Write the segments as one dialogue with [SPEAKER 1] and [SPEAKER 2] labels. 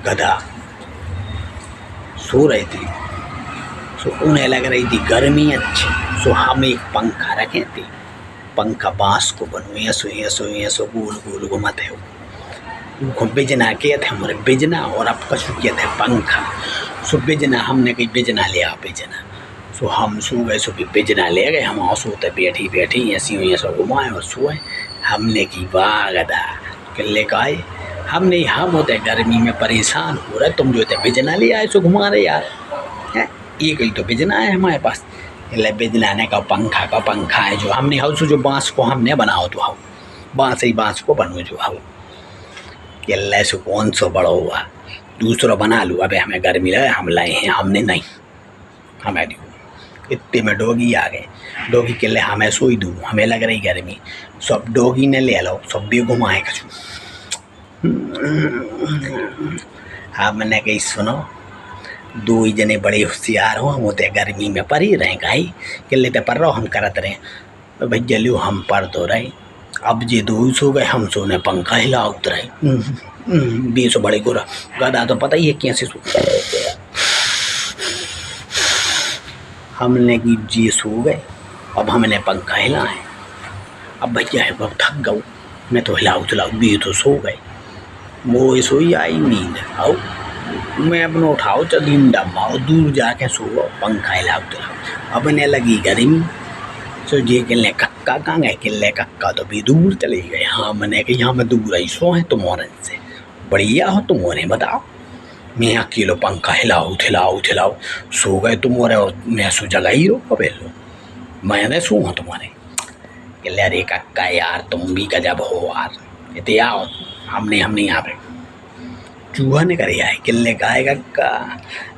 [SPEAKER 1] गधा सो रहे थे। सो उन्हें लग रही थी गर्मी अच्छी। सो हम एक पंखा रखे थे, पंखा बांस को बनो ऐसो गोल गोल घुमाते हो बिजना किए थे हमारे बिजना, और अब कछु किए थे पंखा। सो बिजना हमने कही बिजना ले आ बिजना। सो हम सो गए, सो बिजना ले गए। हम सोते बैठी बैठी ऐसे घुमाए और सोए। हमने की वाह गधा किले का आए हमने हम होते गर्मी में परेशान हो रहे, तुम जो थे बिजना ले आए सो घुमा रहे यार है। एक ही तो बिजना है हमारे पास, बिजलाने का पंखा है जो हमने हाउ जो बांस को हमने बनाओ तो हाउ बांस ही बांस को बनो जो हाउ किले से कौन सो बड़ा हुआ दूसरा बना लूँ। अबे हमें गर्मी लगे हम लाए हैं, हमने नहीं हमें दो। इतने में डोगी आ गए, डोगी किले हमें सोई दूँ, हमें लग रही गर्मी। सब डोगी ने ले लो, सब भी घुमाए कछु। हमने कही सुनो, दो ही जने बड़े होशियार हो, हम होते गर्मी में पर ही रहे गाई किले ते पर रहो हम करत रहे। तो भाई जलियो हम पर तो रहे, अब जे दो सो गए हम सोने पंखा हिला उतरे। 20 बड़े गोरा गधा तो पता ही है कैसे सो। हमने की जे सो गए, अब हमने पंखा हिलाए। अब भैया है बहुत थक गऊ, मैं तो हिलाऊ चलाऊ भी तो सो गए। वो सोई आई नींद आओ, मैं अपना उठाओ चलीन डबाओ दूर जाके सो पंखा हिलाओ चलाओ। अब ने लगी गर्मी, सो जे किले कक्का कहाँ गए, किले कक्का तो भी दूर चले गए। हाँ मैंने कही यहाँ मैं दूर आई सो है तुम्हारे से बढ़िया हो, तुम्हारे बताओ मैं अकेलो पंखा हिलाओ थिलाओ सो गए तुम्हारे, और मैं सो जगह ही रो कबे लो मैंने सो हूँ तुम्हारे। किले अरे कक्का यार तुम भी गजब हो यार, इतने आओ हमने यहाँ पे चूहा ने करे आए। किले गाय कक्का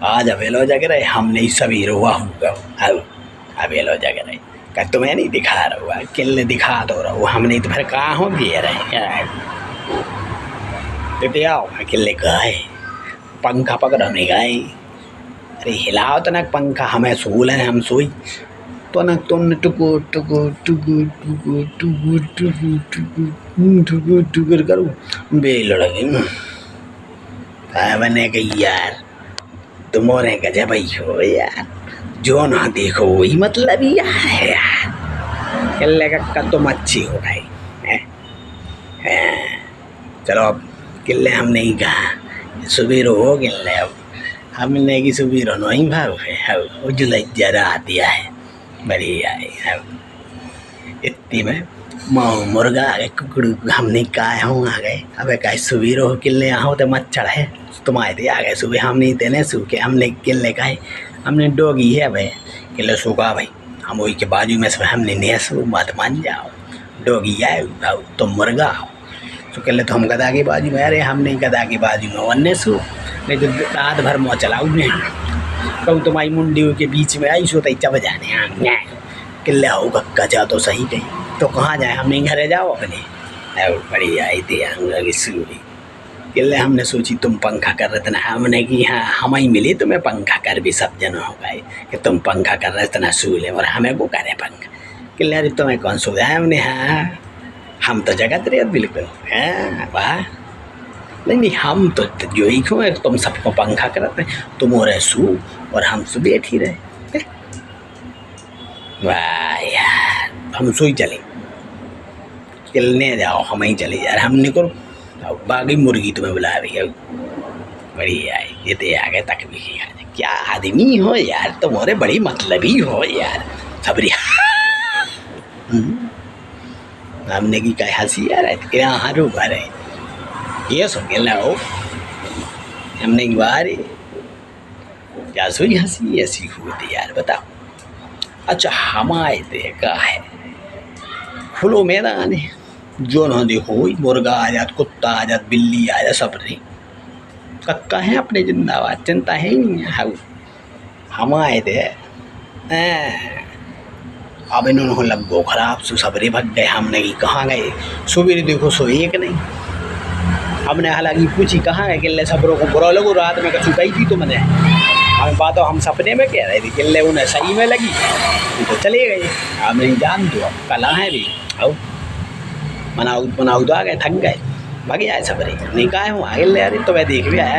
[SPEAKER 1] आज अवेलो जग रहे, हमने सभी रोआ होगा अवेलो जग रहे का तुम्हें नहीं दिखा रहा, किले दिखा दो रहो, हमने तो फिर कहाँ हो गए रहे। इतने आओ किले गाय पंखा पकड़ हमने गाय, अरे हिलाओ तो ना पंखा, हमें सोल है हम सोई तो ना तुम टुकु टुकु टुकु टुकु टुकु टुकु टुकु टुकु टुकु करूँ बेल लगे। मैंने कही यार तुम्हारे गजब ही हो यार, जो ना देखो वही मतलब ही है यार। किले का तुम अच्छी हो गई है। चलो अब किले हम नहीं कहा सुबह हो किले, अब हमने की सुबह नहीं भाव है उजला जरा दिया है बढ़िया है। इतनी में माओ मुर्गा आ गए कुकड़ू हमने कहा हूँ आ गए। अब कहा सुबह हो किले आओ तो मच्छर है तुम आए थे आ गए सुबह, हम नहीं देने सूखे हमने किले कहा हमने डोगी है भाई किले सूखा भाई हम वही के बाजू में से हमने नहीं सू मत मान जाओ डोगी आए भाव तुम मुर्गा आओ। तो किले तो हम गधा की बाजू में, अरे हम नहीं गधा की बाजू में वन्ने सू नहीं तो रात भर मुँह चलाऊ नहीं कहूँ तुम्हारी मुंडी के बीच में आई सो तई चब जाने किले हो कक्का जा तो सही कही तो कहाँ जाए हमने घरे जाओ अपने बड़ी आई थी अंग सूरी। किले हमने सोची तुम पंखा कर रहे थे ना, हमने कि हाँ हम ही मिली तुम्हें पंखा कर भी सब जन हो गए कि तुम पंखा कर रहे थे ना सूले और हमें वो करे पंखा। किले अरे तुम्हें कौन सुविधा है हमने, हाँ हम तो जगत रहे बिल्कुल हाँ वाह नहीं हम तो जो ही क्यों तुम सबको पंखा करते तुम हो रहे सू और हम सो बैठी रहे। वाह यार हम सोई चले किलने जाओ हम ही चले यार हम निकल बागी मुर्गी तुम्हें बुला रही है बढ़िया है। ये तो आ गए तक भी क्या आदमी हो यार तुम्हारे बड़ी मतलबी हो यार सबरी। हमने की क्या हंसी यार क्या हरू भरे ये सो गया हो हमने बारे क्या सोई हंसी ऐसी होती यार बताओ। अच्छा हमारे देखा है खुलो मैदान है जो ना देखो मुर्गा आ जात कुत्ता आ जात बिल्ली आ जात सब रही कक्का है अपने जिंदाबाद चिंता है ही नहीं हमारे थे। अब इन्होंने लगो खराब सो सबरे भग गए, हमने की कहाँ गए सुबह देखो सो एक नहीं। हमने हालांकि पूछी कहाँ गए किले सबरों को बुरा लगो रात में कछु कही थी तो मैंने हम बातों हम सपने में कह रहे थे किले उन्हें सही में लगी तो चले गए। अब नहीं जान दो अब कला है भी आओ मनाऊ तो आ गए थक गए भागे आए सबरे नहीं कहा हूँ आगे ले आ रही तो मैं देख भी आया।